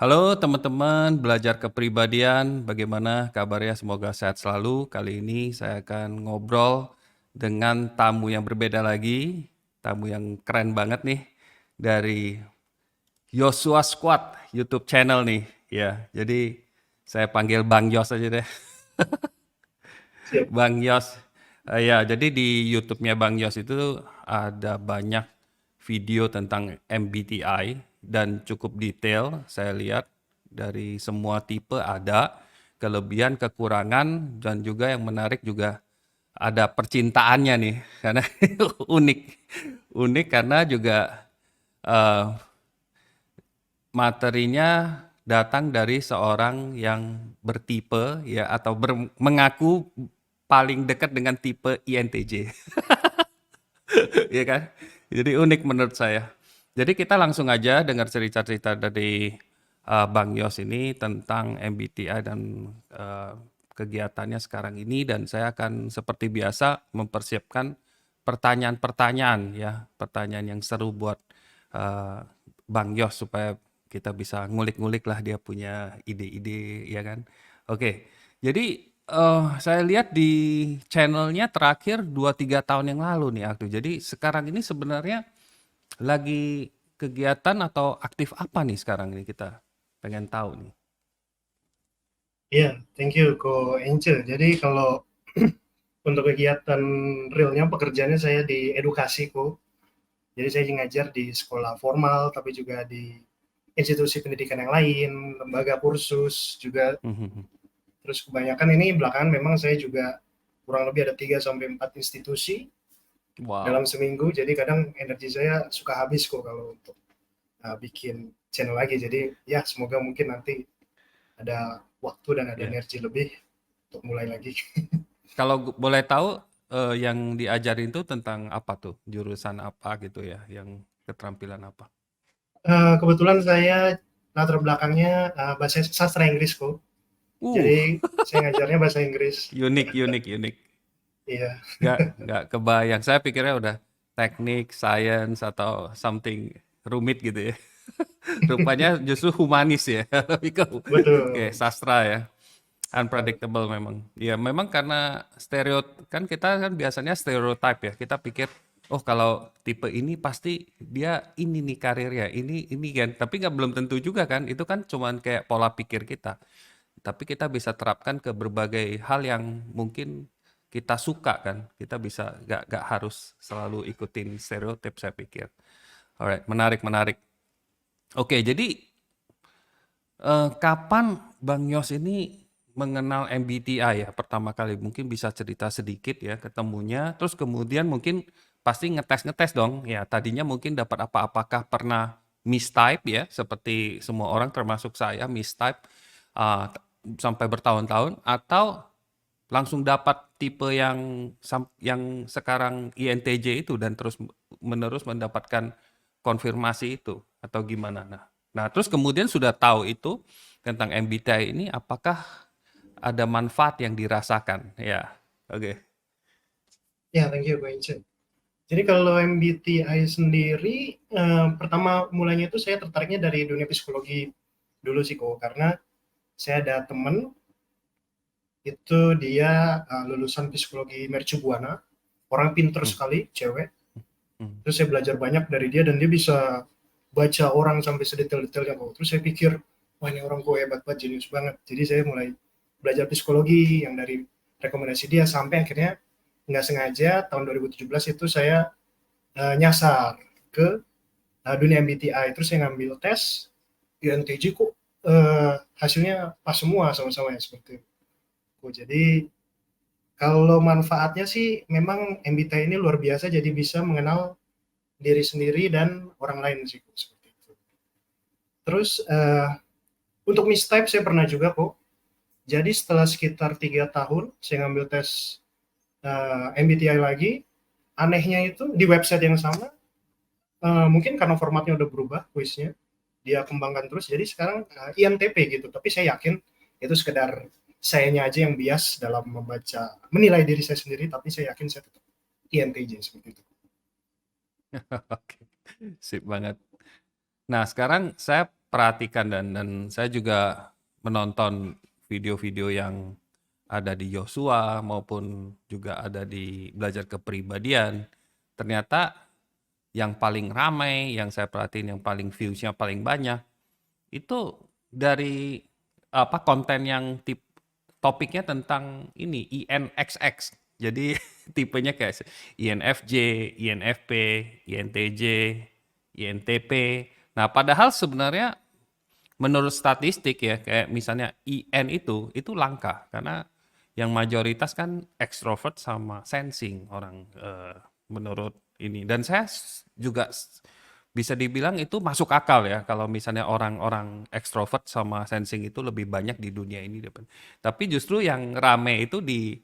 Halo teman-teman, belajar kepribadian, bagaimana kabarnya? Semoga sehat selalu. Kali ini saya akan ngobrol dengan tamu yang berbeda lagi, tamu yang keren banget nih, dari Joshua Squad YouTube channel nih. Ya, jadi saya panggil Bang Yos aja deh. Siap. Bang Yos. Ya, jadi di YouTube-nya Bang Yos itu ada banyak video tentang MBTI dan cukup detail. Saya lihat dari semua tipe ada kelebihan, kekurangan, dan juga yang menarik juga ada percintaannya nih, karena unik, unik karena juga eh, materinya datang dari seorang yang bertipe ya atau mengaku paling dekat dengan tipe INTJ. Iya kan? Jadi unik menurut saya. Jadi kita langsung aja dengar cerita-cerita dari Bang Yos ini tentang MBTI dan eh, kegiatannya sekarang ini, dan saya akan seperti biasa mempersiapkan pertanyaan-pertanyaan ya, pertanyaan yang seru buat eh, Bang Yos supaya kita bisa ngulik-ngulik lah dia punya ide-ide ya kan. Oke. Jadi saya lihat di channelnya terakhir 2-3 tahun yang lalu nih aktif. Jadi sekarang ini sebenarnya lagi kegiatan atau aktif apa nih sekarang ini, kita pengen tahu nih. Iya, thank you Ko Ence. Jadi kalau untuk kegiatan realnya pekerjaannya saya di edukasi Ko. Jadi saya ngajar di sekolah formal, tapi juga di institusi pendidikan yang lain, lembaga kursus juga. Terus kebanyakan ini belakangan memang saya juga kurang lebih ada 3 sampai 4 institusi dalam Wow. seminggu. Jadi kadang energi saya suka habis kok kalau untuk bikin channel lagi. Jadi ya semoga mungkin nanti ada waktu dan ada Ya. energi lebih untuk mulai lagi. Kalau boleh tahu yang diajarin tuh tentang apa tuh? Jurusan apa gitu ya? Yang keterampilan apa? Kebetulan saya latar belakangnya bahasa sastra Inggris kok. Uh, Jadi saya ngajarnya bahasa Inggris. unik, unik, unik. Iya, Nggak kebayang. Saya pikirnya udah teknik, science atau something rumit gitu ya. Rupanya justru humanis ya, lebih ke oke, betul. sastra ya. Betul. Unpredictable memang. Ya memang karena kan kita kan biasanya stereotype ya. Kita pikir oh kalau tipe ini pasti dia ini nih karirnya, ini kan. Tapi nggak belum tentu juga kan. Itu kan cuman kayak pola pikir kita. Tapi kita bisa terapkan ke berbagai hal yang mungkin kita suka kan. Kita bisa nggak harus selalu ikutin stereotip saya pikir. Alright, menarik menarik. Oke, jadi kapan Bang Yos ini mengenal MBTI ya pertama kali? Mungkin bisa cerita sedikit ya ketemunya, terus kemudian mungkin pasti ngetes-ngetes dong. Ya, tadinya mungkin dapat apa? Apakah pernah mistype ya, seperti semua orang termasuk saya mistype uh, sampai bertahun-tahun, atau langsung dapat tipe yang sekarang INTJ itu dan terus menerus mendapatkan konfirmasi itu atau gimana? Nah, terus kemudian sudah tahu itu tentang MBTI ini, apakah ada manfaat yang dirasakan? Ya, oke. Ya, thank you, Pak Ince. Jadi kalau MBTI sendiri, pertama mulanya itu saya tertariknya dari dunia psikologi dulu sih kok, karena saya ada temen itu dia lulusan psikologi Mercubuana, orang pinter Hmm, sekali, cewek. hmm, Terus saya belajar banyak dari dia dan dia bisa baca orang sampai sedetail-detailnya kok. Terus saya pikir, wah ini orang kok hebat banget, jenius banget. Jadi saya mulai belajar psikologi yang dari rekomendasi dia sampai akhirnya nggak sengaja tahun 2017 itu saya nyasar ke dunia MBTI. Terus saya ngambil tes INTJ kok hasilnya pas semua sama-sama ya seperti itu. Jadi kalau manfaatnya sih memang MBTI ini luar biasa jadi bisa mengenal diri sendiri dan orang lain sih seperti itu. Terus untuk mistype saya pernah juga kok. Jadi setelah sekitar 3 tahun saya ngambil tes MBTI lagi, anehnya itu di website yang sama, mungkin karena formatnya udah berubah kuisnya, dia kembangkan terus. Jadi sekarang INTP gitu. Tapi saya yakin itu sekedar sayanya aja yang bias dalam membaca menilai diri saya sendiri. Tapi saya yakin saya tetap INTJ seperti itu. oke. Sip banget. Nah, sekarang saya perhatikan dan saya juga menonton video-video yang ada di Yosua maupun juga ada di belajar kepribadian. Ternyata yang paling ramai, yang saya perhatiin yang paling views-nya paling banyak itu dari konten yang topiknya tentang ini INXX. Jadi tipenya kayak INFJ, INFP, INTJ, INTP. Nah, padahal sebenarnya menurut statistik ya kayak misalnya IN itu langka karena yang mayoritas kan ekstrovert sama sensing orang menurut ini dan saya juga bisa dibilang itu masuk akal ya kalau misalnya orang-orang ekstrovert sama sensing itu lebih banyak di dunia ini. Tapi justru yang rame itu di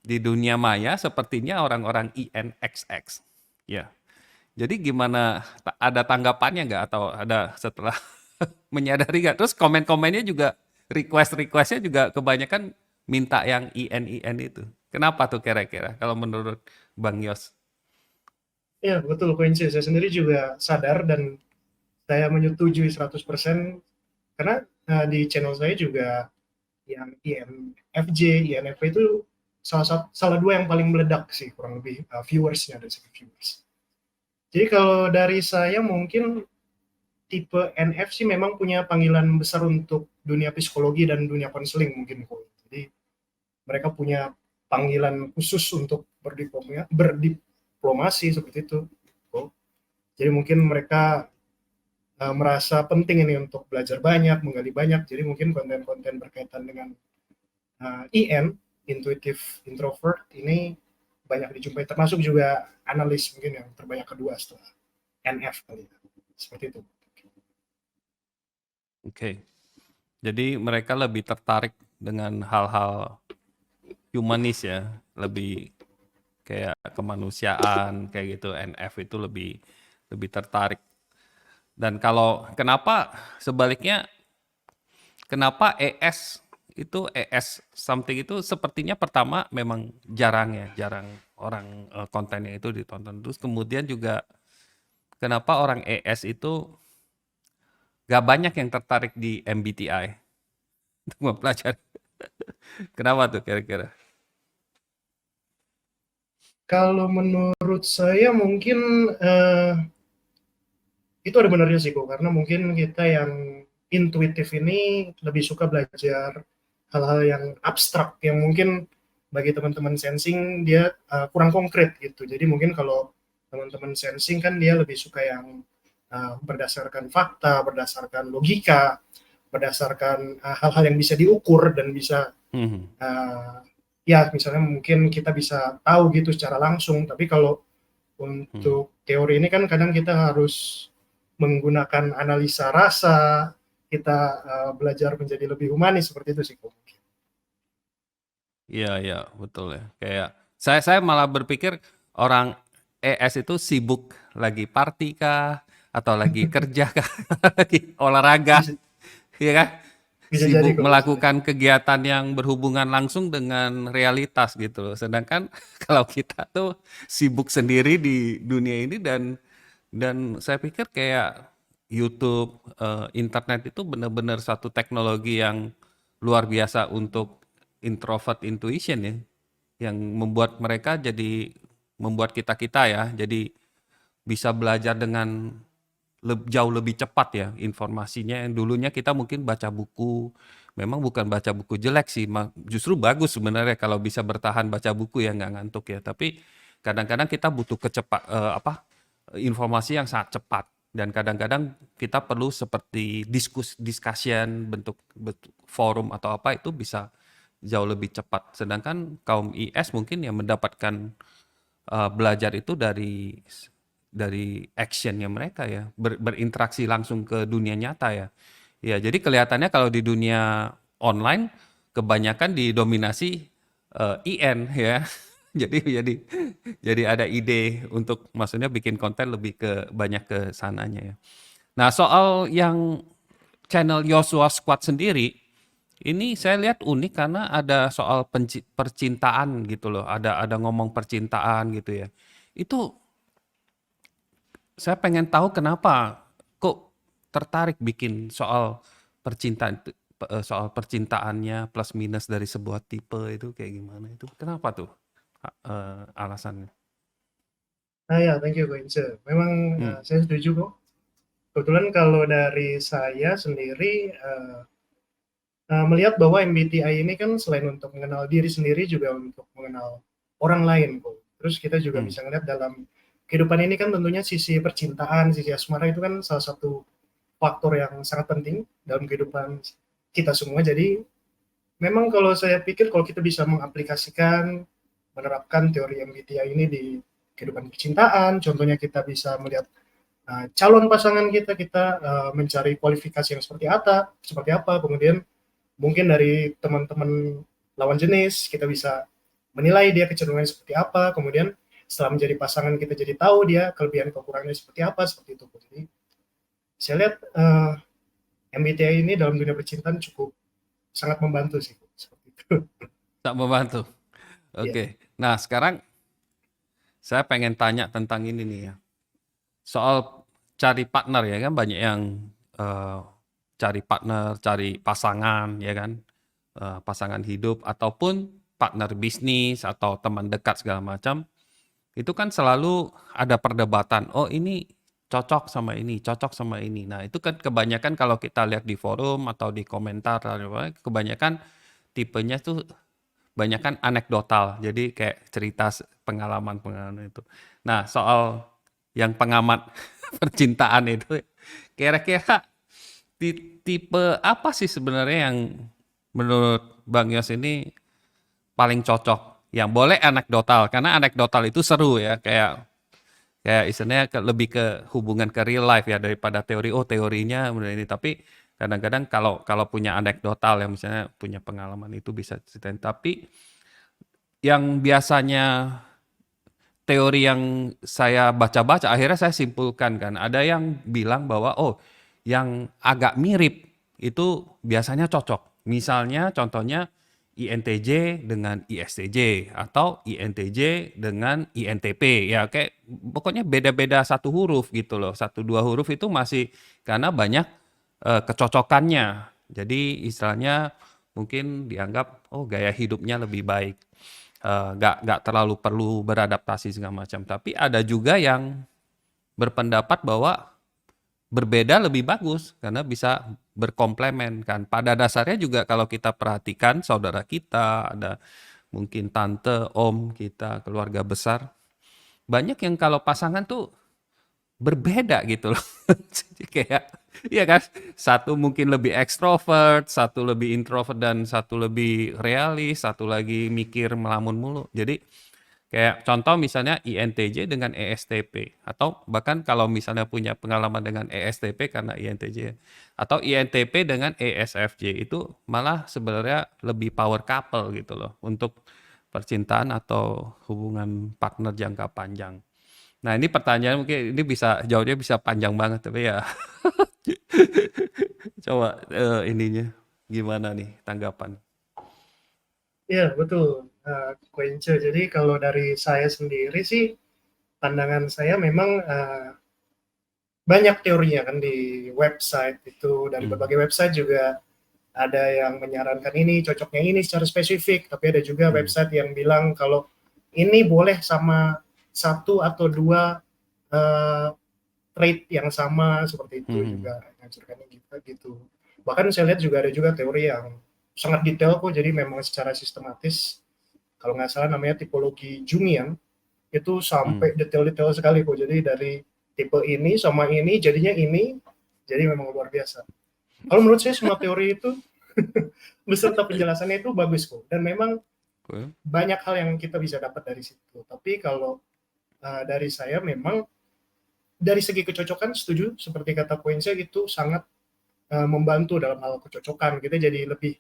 dunia maya sepertinya orang-orang INXX. Ya. Jadi gimana ada tanggapannya nggak atau ada setelah menyadari nggak? Terus komen-komennya juga request-requestnya juga kebanyakan minta yang IN itu. Kenapa tuh kira-kira kalau menurut Bang Yos? Ya, betul Quincy. Saya sendiri juga sadar dan saya menyetujui 100% karena di channel saya juga yang INFJ, INFP itu salah dua yang paling meledak sih kurang lebih viewersnya dari segi viewers. Jadi kalau dari saya mungkin tipe NF sih memang punya panggilan besar untuk dunia psikologi dan dunia konseling mungkin kok. Jadi mereka punya panggilan khusus untuk berdiplomasi seperti itu. Jadi mungkin mereka merasa penting ini untuk belajar banyak, menggali banyak. Jadi mungkin konten-konten berkaitan dengan IN, intuitive introvert, ini banyak dijumpai. Termasuk juga analis mungkin yang terbanyak kedua setelah NF kali ya. Seperti itu. Oke. Jadi mereka lebih tertarik dengan hal-hal humanis ya, lebih kayak kemanusiaan kayak gitu. NF itu lebih lebih tertarik. Dan kalau kenapa sebaliknya kenapa ES something itu sepertinya pertama memang jarang ya, jarang orang kontennya itu ditonton. Terus kemudian juga kenapa orang ES itu gak banyak yang tertarik di MBTI untuk mempelajari. Kenapa tuh kira-kira? Kalau menurut saya mungkin itu ada benarnya sih kok, karena mungkin kita yang intuitif ini lebih suka belajar hal-hal yang abstrak yang mungkin bagi teman-teman sensing dia kurang konkret gitu. Jadi mungkin kalau teman-teman sensing kan dia lebih suka yang berdasarkan fakta, berdasarkan logika, berdasarkan hal-hal yang bisa diukur dan bisa ya misalnya mungkin kita bisa tahu gitu secara langsung. Tapi kalau untuk teori ini kan kadang kita harus menggunakan analisa rasa, kita belajar menjadi lebih humanis seperti itu sih. Iya, iya, betul ya. Kayak saya malah berpikir orang ES itu sibuk lagi party kah atau lagi kerja kah, lagi olahraga, Bisa, ya kan? bisa jadi Sibuk kok. melakukan kegiatan yang berhubungan langsung dengan realitas gitu loh. Sedangkan kalau kita tuh sibuk sendiri di dunia ini dan saya pikir kayak YouTube, internet itu benar-benar satu teknologi yang luar biasa untuk introvert intuition ya, yang membuat mereka jadi membuat kita-kita ya, jadi bisa belajar dengan jauh lebih cepat ya informasinya. Yang dulunya kita mungkin baca buku, memang bukan baca buku jelek sih, justru bagus sebenarnya kalau bisa bertahan baca buku ya nggak ngantuk ya. Tapi kadang-kadang kita butuh informasi yang sangat cepat dan kadang-kadang kita perlu seperti discussion bentuk forum atau apa itu bisa jauh lebih cepat. Sedangkan kaum IS mungkin yang mendapatkan belajar itu dari actionnya mereka ya, berinteraksi langsung ke dunia nyata ya. Ya, jadi kelihatannya kalau di dunia online kebanyakan didominasi IN ya. Jadi ada ide untuk maksudnya bikin konten lebih banyak ke sananya ya. Nah, soal yang channel Joshua Squad sendiri ini saya lihat unik karena ada soal percintaan gitu loh. Ada ngomong percintaan gitu ya. Itu saya pengen tahu kenapa kok tertarik bikin soal percintaan soal percintaannya plus minus dari sebuah tipe itu kayak gimana itu? Kenapa tuh alasannya? Nah ya, thank you Koince. Memang Hmm, saya setuju kok. Kebetulan kalau dari saya sendiri melihat bahwa MBTI ini kan selain untuk mengenal diri sendiri juga untuk mengenal orang lain kok. Terus kita juga hmm, bisa ngeliat dalam kehidupan ini kan tentunya sisi percintaan, sisi asmara itu kan salah satu faktor yang sangat penting dalam kehidupan kita semua. Jadi memang kalau saya pikir kalau kita bisa mengaplikasikan, menerapkan teori MBTI ini di kehidupan percintaan, contohnya kita bisa melihat calon pasangan kita, kita mencari kualifikasi yang seperti apa, kemudian mungkin dari teman-teman lawan jenis kita bisa menilai dia kecenderungan seperti apa, kemudian setelah menjadi pasangan kita jadi tahu dia kelebihan kekurangannya seperti apa, seperti itu. Jadi saya lihat MBTI ini dalam dunia percintaan cukup sangat membantu sih seperti itu. tak membantu. Ya, Oke. Nah, sekarang saya pengen tanya tentang ini nih ya. Soal cari partner ya kan banyak yang eh, cari partner, cari pasangan ya kan. Pasangan hidup ataupun partner bisnis atau teman dekat segala macam. Itu kan selalu ada perdebatan. Oh, ini cocok sama ini, cocok sama ini. Nah, itu kan kebanyakan kalau kita lihat di forum atau di komentar, kebanyakan tipenya tuh banyak kan anekdotal. Jadi kayak cerita pengalaman-pengalaman itu. Nah, soal yang pengamat percintaan itu, kira-kira tipe apa sih sebenarnya yang menurut Bang Yos ini paling cocok? Yang boleh anekdotal, karena anekdotal itu seru ya, kayak kayak istilahnya lebih ke hubungan ke real life ya daripada teori. Oh, teorinya benar ini. Tapi kadang-kadang kalau kalau punya anekdotal yang misalnya punya pengalaman itu bisa ceritain. Tapi yang biasanya teori yang saya baca-baca akhirnya saya simpulkan kan ada yang bilang bahwa oh yang agak mirip itu biasanya cocok. Misalnya contohnya INTJ dengan ISTJ atau INTJ dengan INTP ya kayak pokoknya beda-beda satu huruf gitu loh. Satu dua huruf itu masih karena banyak kecocokannya. Jadi istilahnya mungkin dianggap oh gaya hidupnya lebih baik. Nggak terlalu perlu beradaptasi segala macam. Tapi ada juga yang berpendapat bahwa berbeda lebih bagus karena bisa berkomplement kan. Pada dasarnya juga kalau kita perhatikan saudara kita, ada mungkin tante, om kita, keluarga besar, banyak yang kalau pasangan tuh berbeda gitu loh. Jadi kayak iya kan, satu mungkin lebih ekstrovert, satu lebih introvert dan satu lebih realis, satu lagi mikir melamun mulu. Jadi kayak contoh misalnya INTJ dengan ESTP atau bahkan kalau misalnya punya pengalaman dengan ESTP karena INTJ atau INTP dengan ESFJ itu malah sebenarnya lebih power couple gitu loh untuk percintaan atau hubungan partner jangka panjang. Nah, ini pertanyaan mungkin ini bisa jawabnya bisa panjang banget tapi ya coba ininya gimana nih tanggapan? ya betul. Koince. Jadi kalau dari saya sendiri sih, pandangan saya memang banyak teorinya kan di website itu, dari Hmm, berbagai website juga ada yang menyarankan ini cocoknya ini secara spesifik, tapi ada juga hmm, website yang bilang kalau ini boleh sama satu atau dua uh, trait yang sama seperti itu hmm, juga ngajarkannya gitu. Bahkan saya lihat juga ada juga teori yang sangat detail kok, jadi memang secara sistematis. Kalau nggak salah namanya tipologi Jungian, itu hmm. sampai detail-detail sekali kok. Jadi dari tipe ini sama ini jadinya ini, jadi memang luar biasa. Kalau menurut saya semua teori itu beserta penjelasannya itu bagus kok, dan memang Cool. banyak hal yang kita bisa dapat dari situ. Tapi kalau dari saya memang dari segi kecocokan setuju seperti kata Poinsa itu sangat membantu dalam hal kecocokan. Kita jadi lebih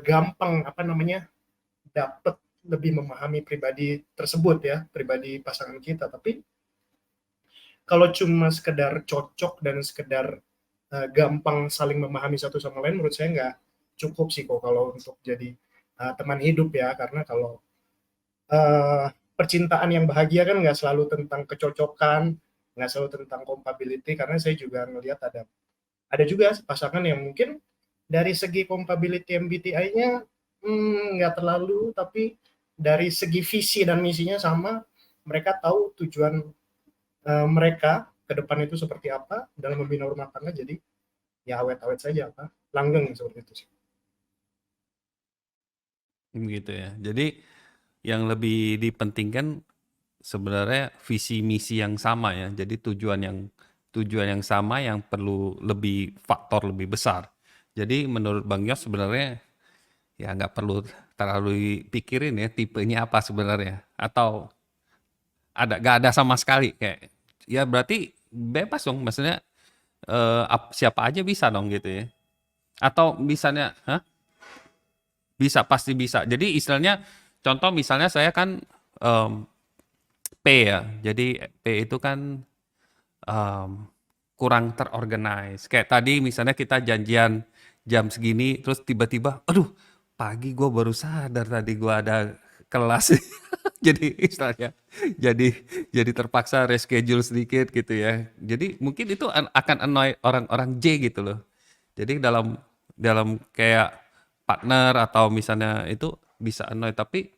gampang apa namanya dapat lebih memahami pribadi tersebut ya, pribadi pasangan kita. Tapi kalau cuma sekedar cocok dan sekedar gampang saling memahami satu sama lain, menurut saya nggak cukup sih kok kalau untuk jadi teman hidup ya. Karena kalau uh, percintaan yang bahagia kan nggak selalu tentang kecocokan, nggak selalu tentang compatibility, karena saya juga melihat ada ada juga pasangan yang mungkin dari segi compatibility MBTI-nya nggak terlalu, tapi dari segi visi dan misinya sama, mereka tahu tujuan mereka ke depan itu seperti apa dalam membina rumah tangga, jadi ya awet-awet saja, apa langgeng seperti itu sih. Gitu ya. Jadi yang lebih dipentingkan sebenarnya visi misi yang sama ya. Jadi tujuan yang sama yang perlu lebih faktor lebih besar. Jadi menurut Bang Yos sebenarnya ya nggak perlu terlalu dipikirin ya tipenya apa sebenarnya. Atau nggak ada sama sekali kayak ya berarti bebas dong maksudnya siapa aja bisa dong gitu ya. Atau misalnya, hah? Bisa, pasti bisa. Jadi istilahnya, contoh misalnya saya kan P ya. Jadi P itu kan em, kurang terorganize. Kayak tadi misalnya kita janjian jam segini, terus tiba-tiba, aduh, pagi gue baru sadar tadi gue ada kelas. Jadi istilahnya, jadi jadi terpaksa reschedule sedikit gitu ya. Jadi mungkin itu akan annoy orang-orang J gitu loh. Jadi dalam dalam kayak partner atau misalnya itu bisa annoy. Tapi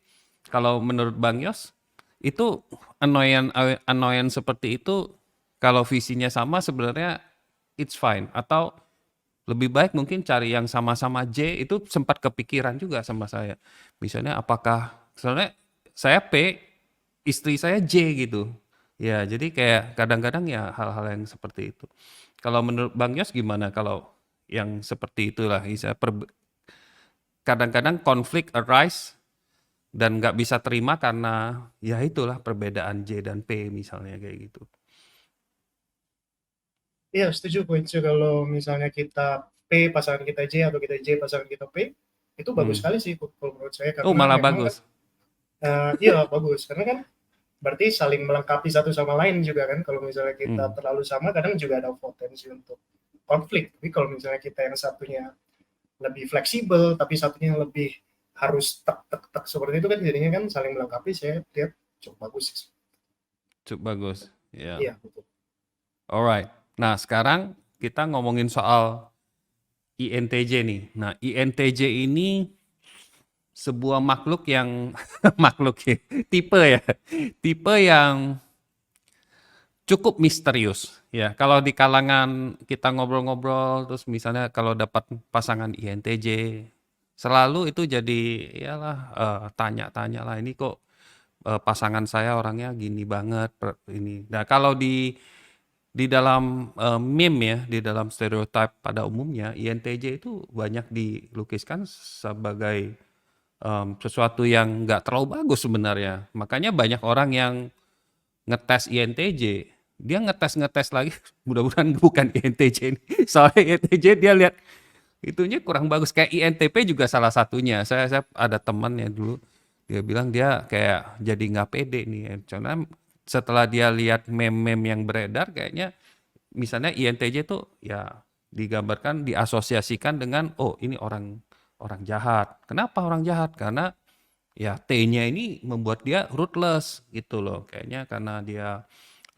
kalau menurut Bang Yos itu annoyance seperti itu kalau visinya sama sebenarnya it's fine atau lebih baik mungkin cari yang sama-sama J itu sempat kepikiran juga sama saya. Misalnya apakah soalnya saya P, istri saya J gitu. Ya, jadi kayak kadang-kadang ya hal-hal yang seperti itu. Kalau menurut Bang Yos gimana kalau yang seperti itulah kadang-kadang konflik arise dan nggak bisa terima karena ya itulah perbedaan J dan P misalnya kayak gitu. Iya, setuju poin itu. Kalau misalnya kita P pasangan kita J atau kita J pasangan kita P, itu bagus Hmm. sekali sih kalau menurut saya, Oh karena malah memang kan bagus. iya bagus, karena kan berarti saling melengkapi satu sama lain juga kan. Kalau misalnya kita Hmm. terlalu sama, kadang juga ada potensi untuk konflik. Tapi kalau misalnya kita yang satunya lebih fleksibel, tapi satunya lebih harus tek tek tek seperti itu kan, jadinya kan saling melengkapi. Saya lihat cukup bagus sih. Cukup bagus. Ya. Iya betul. Alright. Nah, sekarang kita ngomongin soal INTJ nih. Nah, INTJ ini sebuah makhluk yang makhluk ya, tipe ya. Tipe yang cukup misterius ya. Kalau di kalangan kita ngobrol-ngobrol terus misalnya kalau dapat pasangan INTJ selalu itu jadi iyalah tanya-tanya lah ini kok pasangan saya orangnya gini banget ini. Nah, kalau di dalam meme ya, di dalam stereotip pada umumnya INTJ itu banyak dilukiskan sebagai sesuatu yang nggak terlalu bagus sebenarnya. Makanya banyak orang yang ngetes INTJ, dia ngetes-ngetes lagi, mudah-mudahan bukan INTJ ini. Soalnya INTJ dia lihat itunya kurang bagus. Kayak INTP juga salah satunya. Saya ada teman ya dulu, dia bilang dia kayak jadi nggak pede nih. Karena setelah dia lihat meme-meme yang beredar, kayaknya misalnya INTJ tuh ya digambarkan, diasosiasikan dengan, oh ini orang orang jahat. Kenapa orang jahat? Karena ya T-nya ini membuat dia ruthless gitu loh. Kayaknya karena dia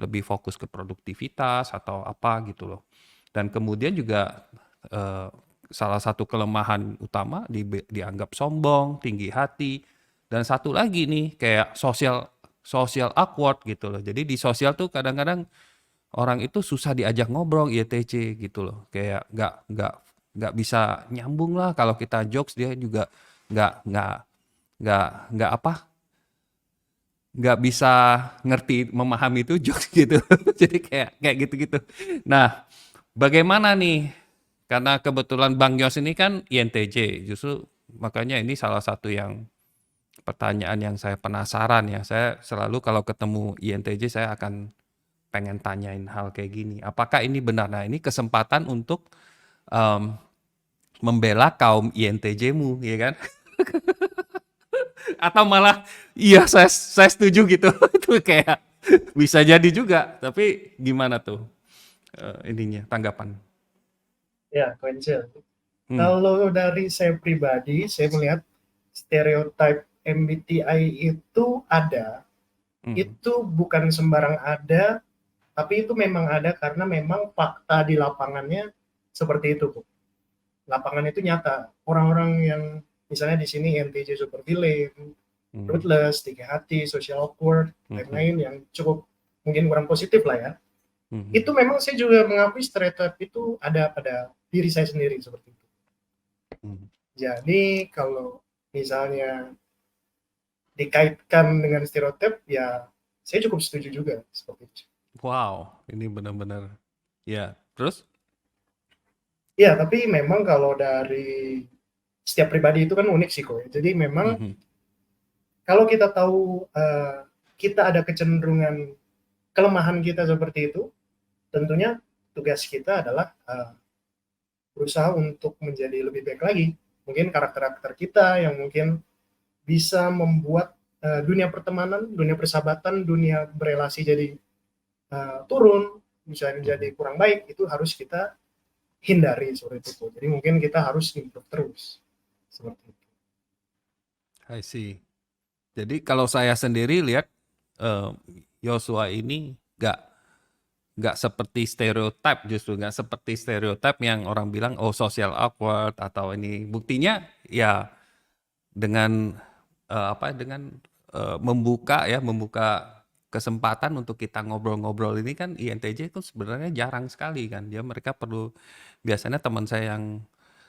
lebih fokus ke produktivitas atau apa gitu loh. Dan kemudian juga eh, salah satu kelemahan utama dianggap sombong, tinggi hati, dan satu lagi nih kayak social awkward gitu loh. Jadi di sosial tuh kadang-kadang orang itu susah diajak ngobrol INTJ gitu loh. Kayak nggak bisa nyambung lah kalau kita jokes dia juga nggak nggak nggak apa nggak bisa ngerti memahami itu jokes gitu. Jadi kayak kayak gitu-gitu. Nah, bagaimana nih? Karena kebetulan Bang Yos ini kan INTJ, justru makanya ini salah satu yang pertanyaan yang saya penasaran ya. Saya selalu kalau ketemu INTJ saya akan pengen tanyain hal kayak gini. Apakah ini benar? Nah, ini kesempatan untuk em, membela kaum INTJ-mu, ya kan? Atau malah iya saya setuju gitu. Itu kayak bisa jadi juga. Tapi gimana tuh ininya tanggapan? Ya, Koinsil. Hmm, Kalau dari saya pribadi, saya melihat stereotip MBTI itu ada. hmm, Itu bukan sembarang ada, tapi itu memang ada karena memang fakta di lapangannya seperti itu, Bu. Lapangan itu nyata. Orang-orang yang misalnya di sini INTJ super villain, Hmm. ruthless, tiga hati, social awkward, Mhm. lain-lain yang cukup mungkin kurang positif lah ya. Mhm. Itu memang saya juga mengakui stereotip itu ada pada diri saya sendiri seperti itu. Mhm. Jadi kalau misalnya dikaitkan dengan stereotip, ya saya cukup setuju juga seperti itu. Wow, ini benar-benar ya. Terus? Ya, tapi memang kalau dari setiap pribadi itu kan unik sih kok. Jadi memang Mhm. kalau kita tahu kita ada kecenderungan kelemahan kita seperti itu, tentunya tugas kita adalah berusaha untuk menjadi lebih baik lagi. Mungkin karakter-karakter kita yang mungkin bisa membuat dunia pertemanan, dunia persahabatan, dunia berelasi jadi turun, bisa Mhm. menjadi kurang baik, itu harus kita hindari seperti itu. Jadi mungkin kita harus improve terus seperti itu. I see. Jadi kalau saya sendiri lihat eh, Yosua ini nggak seperti stereotip, justru nggak seperti stereotip yang orang bilang oh social awkward atau ini. Buktinya ya dengan dengan membuka kesempatan untuk kita ngobrol-ngobrol ini kan INTJ itu sebenarnya jarang sekali kan. Mereka perlu biasanya teman saya yang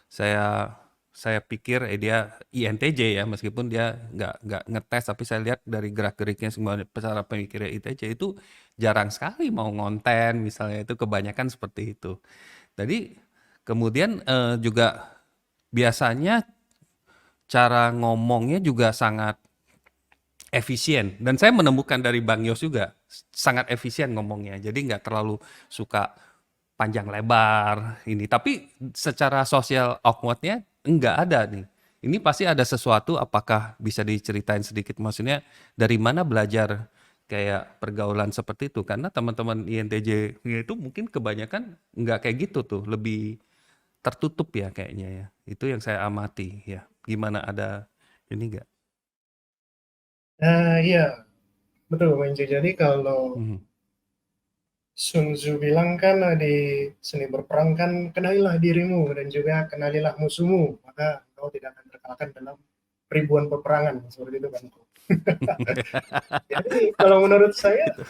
saya saya pikir dia INTJ ya, meskipun dia nggak ngetes, tapi saya lihat dari gerak-geriknya semua cara pemikirnya INTJ itu jarang sekali mau ngonten misalnya, itu kebanyakan seperti itu. Jadi kemudian juga biasanya cara ngomongnya juga sangat efisien, dan saya menemukan dari Bang Yos juga sangat efisien ngomongnya. Jadi nggak terlalu suka panjang lebar ini. Tapi secara sosial awkward-nya nggak ada nih. Ini pasti ada sesuatu, apakah bisa diceritain sedikit maksudnya dari mana belajar kayak pergaulan seperti itu? Karena teman-teman INTJ itu mungkin kebanyakan nggak kayak gitu tuh, lebih tertutup ya kayaknya ya. Itu yang saya amati ya. Gimana, ada ini nggak? Iya, betul Bang Inci. Jadi kalau Mhm. Sun Tzu bilang kan di seni berperang kan kenalilah dirimu dan juga kenalilah musuhmu, maka kau tidak akan terkalahkan dalam ribuan peperangan seperti itu kan. Jadi kalau menurut saya, Itu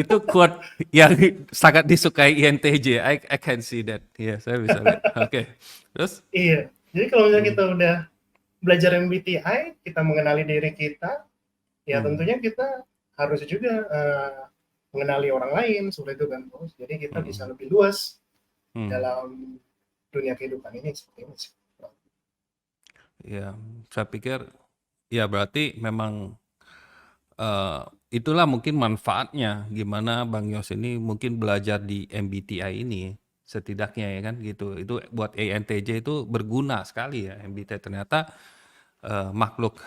itu quote yang sangat disukai INTJ. I can see that. Iya, saya bisa lihat. Oke. Terus? iya. Jadi kalau misalnya Hmm. kita udah belajar MBTI, kita mengenali diri kita, ya Hmm. tentunya kita harus juga mengenali orang lain seperti itu kan, bos. Jadi kita bisa Hmm. lebih luas Hmm. dalam dunia kehidupan ini seperti ini. Ya, saya pikir ya berarti memang eh, itulah mungkin manfaatnya gimana Bang Yos ini mungkin belajar di MBTI ini setidaknya ya kan gitu. Itu buat ENTJ itu berguna sekali ya MBTI, ternyata makhluk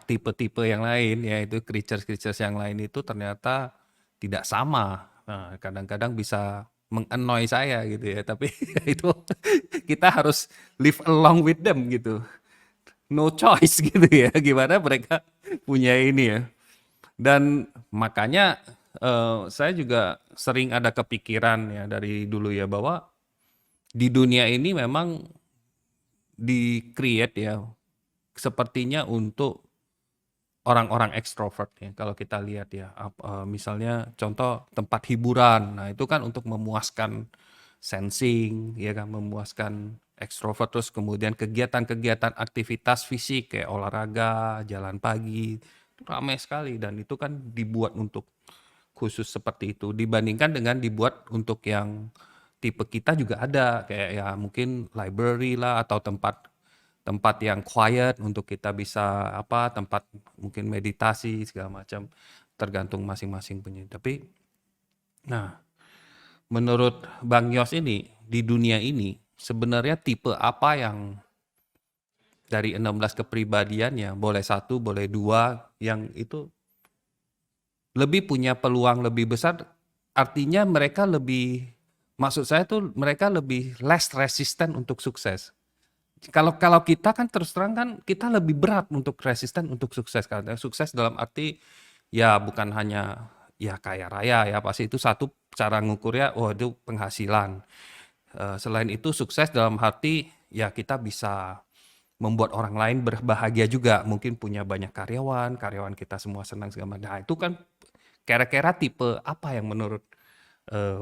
tipe-tipe yang lain, yaitu creatures-creatures yang lain itu ternyata tidak sama. Nah, kadang-kadang bisa mengannoy saya gitu ya, tapi itu kita harus live along with them gitu. No choice gitu ya, gimana mereka punya ini ya. Dan makanya saya juga sering ada kepikiran ya dari dulu ya, bahwa di dunia ini memang di-create ya sepertinya untuk orang-orang ekstrovert ya, kalau kita lihat ya, misalnya contoh tempat hiburan, nah itu kan untuk memuaskan sensing, ya kan, memuaskan ekstrovert, terus kemudian kegiatan-kegiatan aktivitas fisik kayak olahraga, jalan pagi, itu ramai sekali dan itu kan dibuat untuk khusus seperti itu, dibandingkan dengan dibuat untuk yang tipe kita juga ada, kayak ya mungkin library lah atau tempat tempat yang quiet untuk kita bisa tempat mungkin meditasi segala macam, tergantung masing-masing punya. Tapi nah, menurut Bang Yos ini di dunia ini sebenarnya tipe apa yang dari 16 kepribadiannya, boleh satu boleh dua, yang itu lebih punya peluang lebih besar, artinya mereka lebih, maksud saya tuh mereka lebih less resisten untuk sukses. Kalau kalau kita kan terus terang kan kita lebih berat untuk resisten untuk sukses, karena sukses dalam arti ya bukan hanya ya kaya raya ya, pasti itu satu cara ngukurnya, oh itu penghasilan. Selain itu sukses dalam arti ya kita bisa membuat orang lain berbahagia juga. Mungkin punya banyak karyawan, karyawan kita semua senang segala macam. Nah, itu kan kira-kira tipe apa yang menurut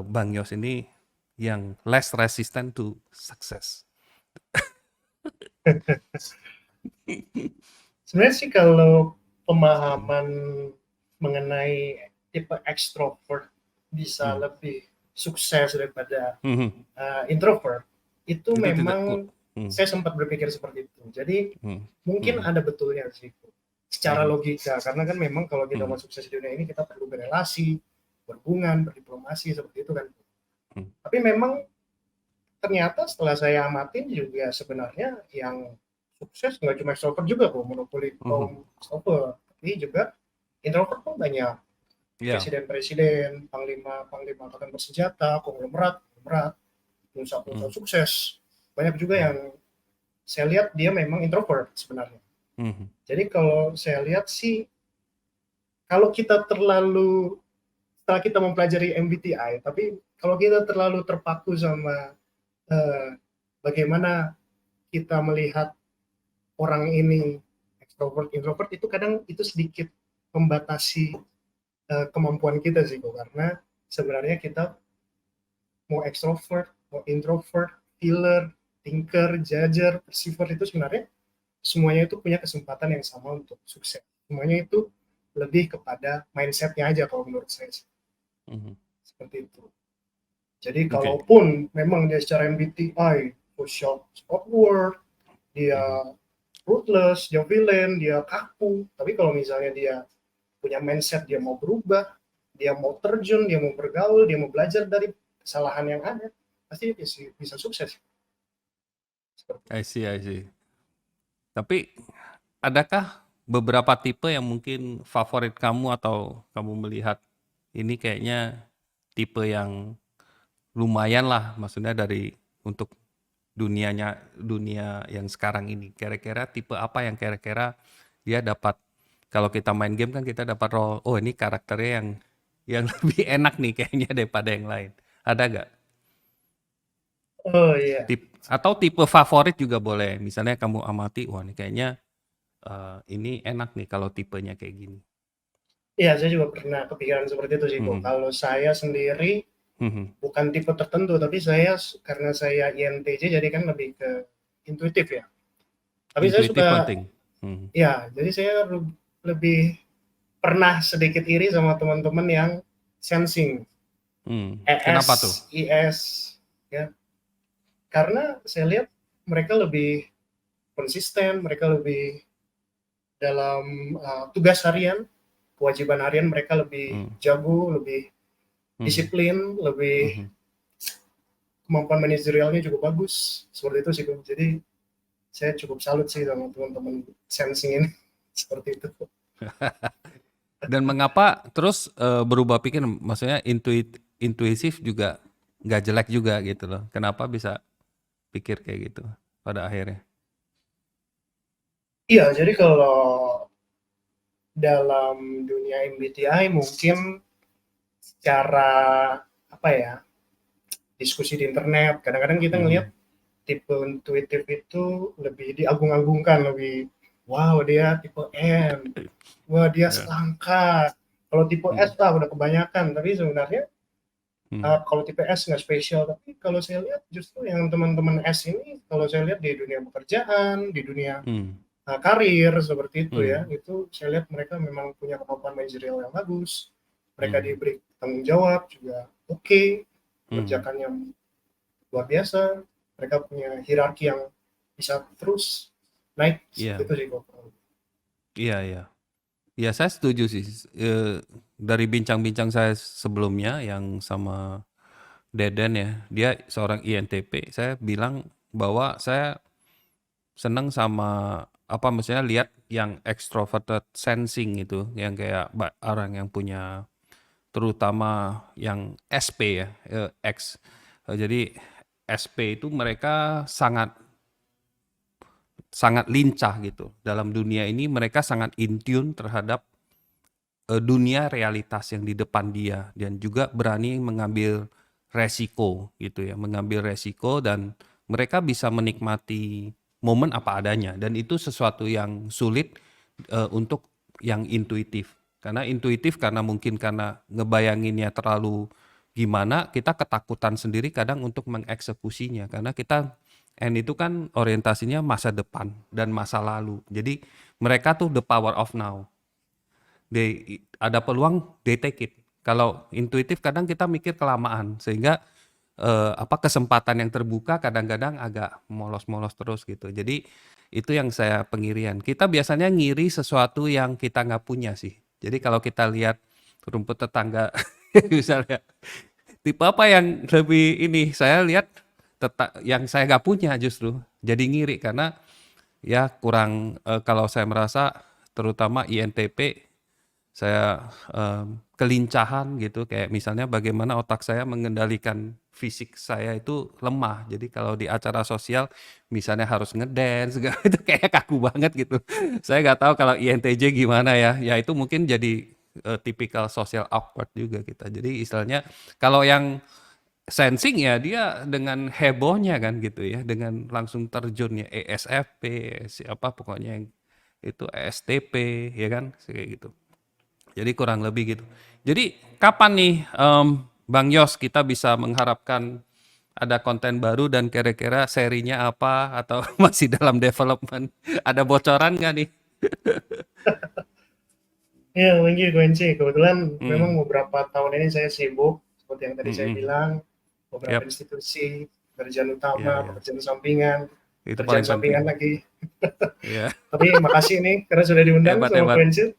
Bang Yos ini yang less resistant to success? Sebenarnya sih kalau pemahaman mengenai tipe ekstrovert bisa Hmm. lebih sukses daripada Hmm. introvert, itu Itu tidak memang hmm. saya sempat berpikir seperti itu. Jadi Hmm. mungkin Hmm. ada betulnya sih secara Hmm. logika, karena kan memang kalau kita Hmm. mau sukses di dunia ini kita perlu berelasi, berhubungan, berdiplomasi seperti itu kan. Hmm. Tapi memang ternyata setelah saya amatin juga sebenarnya yang sukses nggak cuma extrovert juga kok, monopoli Hmm. kaum extrovert, tapi juga introvert pun banyak. Ya. Presiden-presiden, panglima angkatan bersenjata, konglomerat, pengusaha-pengusaha Hmm. sukses. Banyak juga Hmm. yang saya lihat dia memang introvert sebenarnya. Hmm. Jadi kalau saya lihat sih, kalau kita terlalu, setelah kita mempelajari MBTI, tapi kalau kita terlalu terpaku sama bagaimana kita melihat orang ini extrovert, introvert, itu kadang itu sedikit membatasi kemampuan kita sih kok, karena sebenarnya kita mau extrovert, mau introvert, feeler, thinker, judger, perceiver, itu sebenarnya semuanya itu punya kesempatan yang sama untuk sukses. Semuanya itu lebih kepada mindsetnya aja kalau menurut saya sih. Hmm. Seperti itu. Jadi Oke. kalaupun memang dia secara MBTI social awkward, dia Hmm. ruthless, dia villain, dia kaku, tapi kalau misalnya dia punya mindset, dia mau berubah, dia mau terjun, dia mau bergaul, dia mau belajar dari kesalahan yang ada, pasti bisa sukses. Seperti I see, I see. Tapi adakah beberapa tipe yang mungkin favorit kamu atau kamu melihat ini kayaknya tipe yang lumayan lah, maksudnya dari untuk dunia yang sekarang ini. Kira-kira tipe apa yang kira-kira dia dapat kalau kita main game kan kita dapat role. Oh ini karakternya yang lebih enak nih kayaknya daripada yang lain. Ada nggak? oh iya, Atau tipe favorit juga boleh. Misalnya kamu amati, wah ini kayaknya ini enak nih kalau tipenya kayak gini. iya saya juga pernah kepikiran seperti itu sih kok. Mhm. Kalau saya sendiri Mhm. bukan tipe tertentu, tapi saya karena saya INTJ jadi kan lebih ke intuitif ya. Tapi saya Intuitif suka, penting. Mhm. ya jadi saya lebih pernah sedikit iri sama teman-teman yang sensing, Kenapa tuh? ES, IS, ya. Karena saya lihat mereka lebih konsisten, mereka lebih dalam tugas harian, kewajiban harian mereka lebih Mhm. jago, lebih Mhm. disiplin, lebih Mhm. kemampuan manajerialnya juga bagus. Seperti itu sih. Jadi saya cukup salut sih sama teman-teman sensing ini. Seperti itu. Dan mengapa terus berubah pikir? Maksudnya intuisif juga nggak jelek juga gitu loh. Kenapa bisa pikir kayak gitu pada akhirnya? Iya, jadi kalau dalam dunia MBTI mungkin secara apa ya, diskusi di internet, kadang-kadang kita ngelihat Mhm. tipe intuitif itu lebih diagung-agungkan, lebih wow dia tipe M, wah dia Ya. selangkah. Kalau tipe S Mhm. lah udah kebanyakan, tapi sebenarnya Mhm. kalau tipe S nggak spesial. Tapi kalau saya lihat justru yang teman-teman S ini, kalau saya lihat di dunia pekerjaan, di dunia Mhm. karir seperti itu ya, Mhm. itu saya lihat mereka memang punya kemampuan manajerial yang bagus. Mereka Mhm. diberi tanggung jawab juga oke, Mhm. mengerjakan yang luar biasa. Mereka punya hierarki yang bisa terus naik seperti Iya, itu sih kok. iya, iya. Ya saya setuju sih. Dari bincang-bincang saya sebelumnya yang sama Deden ya, dia seorang INTP. Saya bilang bahwa saya seneng sama apa misalnya lihat yang extroverted sensing itu, yang kayak orang yang punya terutama yang SP ya, X. Jadi SP itu mereka sangat sangat lincah gitu. Dalam dunia ini mereka sangat in tune terhadap dunia realitas yang di depan dia dan juga berani mengambil resiko gitu ya, mengambil resiko dan mereka bisa menikmati momen apa adanya dan itu sesuatu yang sulit untuk yang intuitif. Karena intuitif karena mungkin karena ngebayanginnya terlalu gimana, kita ketakutan sendiri kadang untuk mengeksekusinya karena kita itu kan orientasinya masa depan dan masa lalu. Jadi mereka tuh the power of now. Ada peluang, they take it. Kalau intuitif kadang kita mikir kelamaan sehingga kesempatan yang terbuka kadang-kadang agak molos-molos terus gitu. Jadi itu yang saya pengirian. Kita biasanya ngiri sesuatu yang kita nggak punya sih. Jadi kalau kita lihat rumput tetangga misalnya tipe apa yang lebih ini, saya lihat yang saya nggak punya justru jadi ngiri karena ya kurang kalau saya merasa terutama INTP saya kelincahan gitu kayak misalnya bagaimana otak saya mengendalikan fisik saya itu lemah. Jadi kalau di acara sosial misalnya harus ngedance segala itu kayak kaku banget gitu. Saya nggak tahu kalau INTJ gimana ya. Ya itu mungkin jadi tipikal social awkward juga kita. Jadi istilahnya kalau yang sensing ya dia dengan hebohnya kan gitu ya, dengan langsung terjunnya ESFP, siapa pokoknya yang itu ESTP ya kan kayak gitu. Jadi kurang lebih gitu. Jadi kapan nih Bang Yos kita bisa mengharapkan ada konten baru dan kira-kira serinya apa atau masih dalam development? Ada bocoran nggak nih? Ya, thank you Gwenci. Kebetulan memang Hmm, beberapa tahun ini saya sibuk, seperti yang tadi saya mm-mm. bilang, beberapa Yap, institusi, pekerjaan ya utama, ya. pekerjaan sampingan, Itu pekerjaan paling penting. sampingan lagi. Ya, Tapi makasih nih, karena sudah diundang hebat sama hebat Gwenci.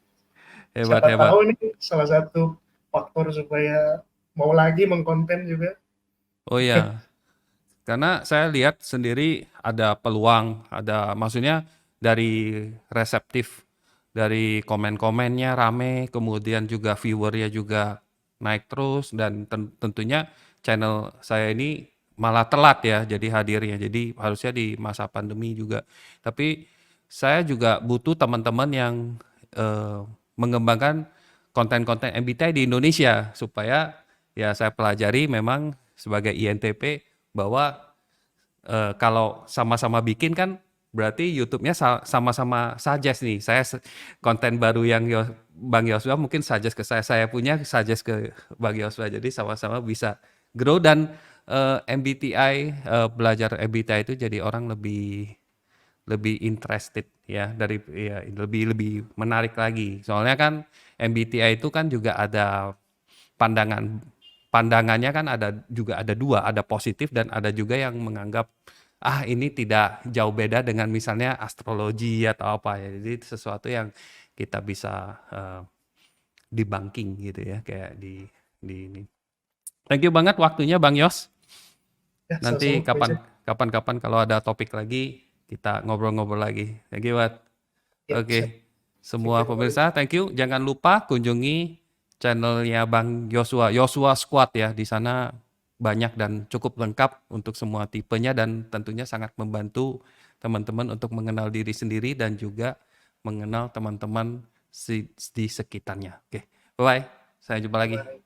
hebat Siapa hebat. tahu ini salah satu faktor supaya mau lagi mengkonten juga. Oh ya, karena saya lihat sendiri ada peluang, ada maksudnya dari reseptif, dari komen-komennya rame, kemudian juga viewernya juga naik terus dan tentunya channel saya ini malah telat ya jadi hadirnya. Jadi harusnya di masa pandemi juga. Tapi saya juga butuh teman-teman yang eh, mengembangkan konten-konten MBTI di Indonesia supaya ya saya pelajari memang sebagai INTP bahwa kalau sama-sama bikin kan berarti YouTube-nya sama-sama suggest nih. Konten baru yang Bang Yosua mungkin suggest ke saya punya suggest ke Bang Yosua. Jadi sama-sama bisa grow dan MBTI belajar MBTI itu jadi orang lebih lebih interested ya dari ya lebih lebih menarik lagi. Soalnya kan MBTI itu kan juga ada pandangan pandangannya kan ada juga ada dua, ada positif dan ada juga yang menganggap ini tidak jauh beda dengan misalnya astrologi atau apa ya. Jadi sesuatu yang kita bisa debunking gitu ya kayak di ini. Thank you banget waktunya Bang Yos. Ya, Nanti sama-sama Gwenci. kapan-kapan kalau ada topik lagi kita ngobrol-ngobrol lagi. Thank you, Wat. Ya, siap. Oke, Thank semua you kembali. pemirsa, thank you. Jangan lupa kunjungi channelnya Bang Joshua, Joshua Squad ya. Di sana banyak dan cukup lengkap untuk semua tipenya dan tentunya sangat membantu teman-teman untuk mengenal diri sendiri dan juga mengenal teman-teman di sekitarnya. Oke, bye-bye. Saya jumpa lagi. Bye.